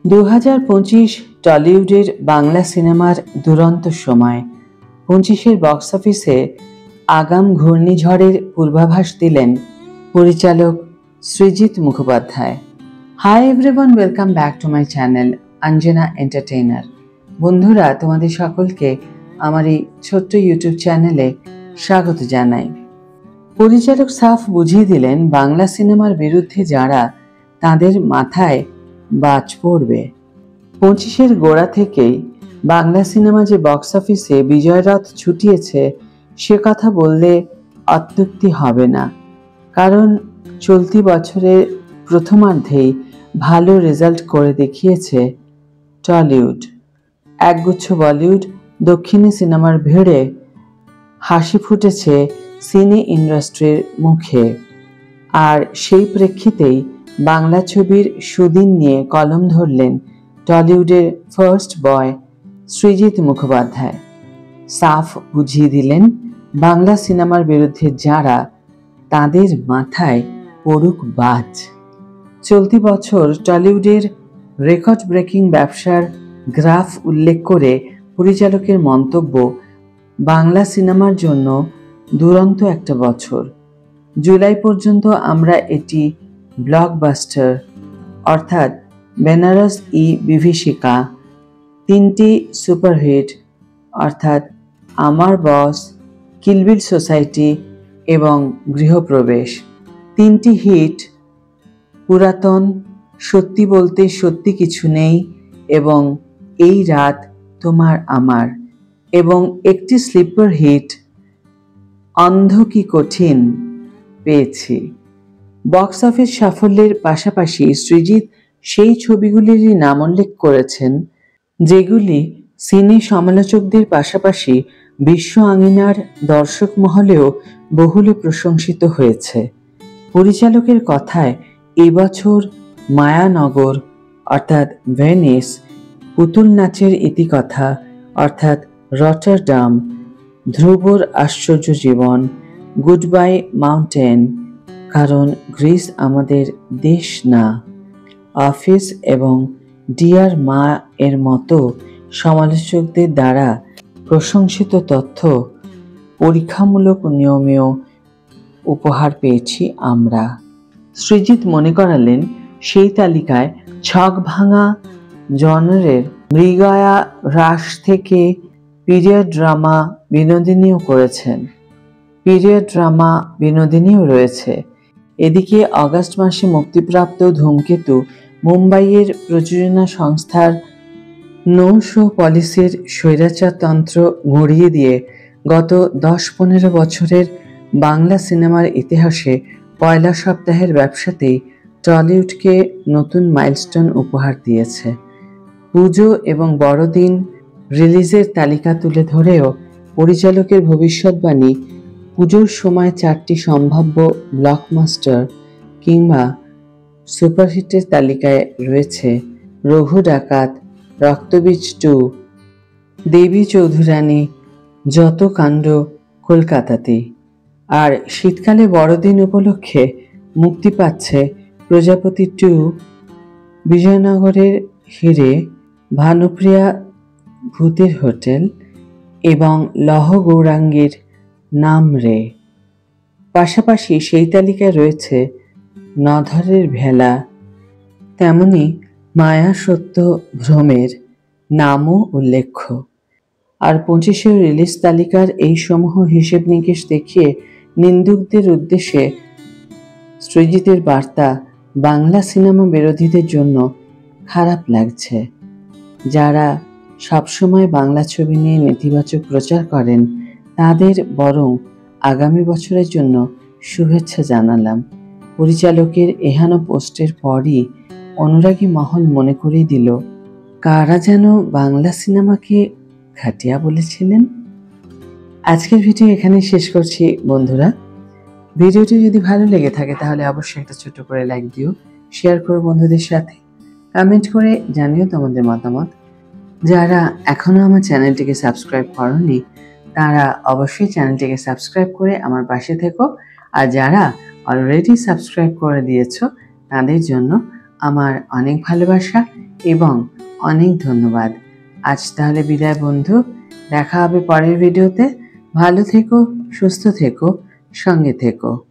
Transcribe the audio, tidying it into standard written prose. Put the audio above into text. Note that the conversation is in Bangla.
2025 টলিউডের বাংলা সিনেমার দুরন্ত সময়। 25-এর বক্স অফিসে আগাম ঘূর্ণিঝড়ের পূর্বাভাস দিলেন পরিচালক Srijit Mukhopadhyay. Hi everyone, welcome back to my channel Anjana entertainer. বন্ধুরা, তোমাদের সকলকে আমার এই ছোট্ট ইউটিউব চ্যানেলে স্বাগত জানাই। পরিচালক সাফ বুঝিয়ে দিলেন বাংলা সিনেমার বিরুদ্ধে যারা, তাদের মাথায় বাজ পড়বে। 25-এর গোড়া থেকেই বাংলা সিনেমা যে বক্স অফিসে বিজয়রথ ছুটিয়েছে সে কথা বললে অত্যুক্তি হবে না, কারণ চলতি বছরের প্রথমার্ধেই ভালো রেজাল্ট করে দেখিয়েছে টলিউড। একগুচ্ছ বলিউড দক্ষিণী সিনেমার ভিড়ে হাসি ফুটেছে সিনে ইন্ডাস্ট্রির মুখে। আর সেই প্রেক্ষিতেই বাংলা ছবির সুদিন নিয়ে কলম ধরলেন টলিউডের ফার্স্ট বয় সৃজিত মুখোপাধ্যায়। সাফ বুঝিয়ে দিলেন বাংলা সিনেমার বিরুদ্ধে যারা, তাদের মাথায় পড়ুক বাজ। চলতি বছর টলিউডের রেকর্ড ব্রেকিং ব্যবসার গ্রাফ উল্লেখ করে পরিচালকের মন্তব্য, বাংলা সিনেমার জন্য দুরন্ত একটা বছর। জুলাই পর্যন্ত আমরা এটি ব্লকবাস্টার অর্থাৎ বেনারস ই বিভীষিকা, 3টি সুপারহিট অর্থাৎ আমার বস, কিলবিল সোসাইটি এবং গৃহপ্রবেশ, 3টি হিট পুরাতন, সত্যি বলতে সত্যি কিছু নেই এবং এই রাত তোমার আমার, এবং একটি স্লিপার হিট অন্ধ কি কঠিন পেয়েছি। বক্স অফিস সাফল্যের পাশাপাশি সৃজিত সেই ছবিগুলিরই নাম উল্লেখ করেছেন যেগুলি সিনে সমালোচকদের পাশাপাশি বিশ্ব আঙিনার দর্শক মহলেও বহুলে প্রশংসিত হয়েছে। পরিচালকের কথায় এবছর মায়ানগর অর্থাৎ ভেনিস, পুতুল নাচের ইতিকথা অর্থাৎ রটারডাম, ধ্রুবর আশ্চর্য জীবন, গুড বাই মাউন্টেন, কারণ গ্রিস আমাদের দেশ না, অফিস এবং ডিয়ার মা এর মতো সমালোচকদের দ্বারা প্রশংসিত তথ্য পরীক্ষামূলক নিয়মেও উপহার পেয়েছি আমরা। সৃজিত মনে করালেন সেই তালিকায় ছক ভাঙা জনরের মৃগয়া রাস থেকে পিরিয়ড ড্রামা বিনোদিনীও করেছেন, পিরিয়ড ড্রামা বিনোদিনীও রয়েছে। এদিকে আগস্ট মাসে মুক্তিপ্রাপ্ত ধূমকেতু মুম্বাইয়ের প্রযোজনা সংস্থার নৌ পলিসির স্বৈরাচারতন্ত্র গড়িয়ে দিয়ে গত 10-15 বছরের বাংলা সিনেমার ইতিহাসে পয়লা সপ্তাহের ব্যবসাতেই টলিউডকে নতুন মাইলস্টোন উপহার দিয়েছে। পুজো এবং বড়দিন রিলিজের তালিকা তুলে ধরেও পরিচালকের ভবিষ্যৎবাণী, পুজোর সময় 4টি সম্ভাব্য ব্লকবাস্টার কিংবা সুপারহিটের তালিকায় রয়েছে রঘু ডাকাত, রক্তবীজ 2, দেবী চৌধুরানী, যত কাণ্ড কলকাতাতে। আর শীতকালে বড়দিন উপলক্ষে মুক্তি পাচ্ছে প্রজাপতি 2, বিজয়নগরের হিরে, ভানুপ্রিয়া ভূতের হোটেল এবং লহ গৌরাঙ্গীর নাম রে। পাশাপাশি সেই তালিকায় রয়েছে নধরের ভেলা, তেমনি মায়া সত্য ভ্রমের নামও উল্লেখ্য। আর 25-এর রিলিজ তালিকার এই সমূহ হিসেব নিকেশ দেখিয়ে নিন্দুকদের উদ্দেশ্যে সৃজিতের বার্তা, বাংলা সিনেমা বিরোধীদের জন্য খারাপ লাগছে। যারা সবসময় বাংলা ছবি নিয়ে নেতিবাচক প্রচার করেন তাদের বরং আগামী বছরের জন্য শুভেচ্ছা জানালাম। পরিচালকের এহেন পোস্টের পরই অনুরাগী মহল মনে করিয়ে দিল কারা যেন বাংলা সিনেমাকে ঘাটিয়া বলেছিলেন। আজকের ভিডিও এখানে শেষ করছি বন্ধুরা। ভিডিওটি যদি ভালো লেগে থাকে তাহলে অবশ্যই একটা ছোট করে লাইক দিও, শেয়ার করো বন্ধুদের সাথে, কমেন্ট করে জানিও তোমাদের মতামত। যারা এখনো আমার চ্যানেলটিকে সাবস্ক্রাইব করোনি তারা অবশ্যই চ্যানেলটিকে সাবস্ক্রাইব করে আমার পাশে থেকো, আর যারা অলরেডি সাবস্ক্রাইব করে দিয়েছো তাদের জন্য আমার অনেক ভালোবাসা এবং অনেক ধন্যবাদ। আজ তাহলে বিদায় বন্ধু, দেখা হবে পরের ভিডিওতে। ভালো থেকো, সুস্থ থেকো, সঙ্গে থেকো।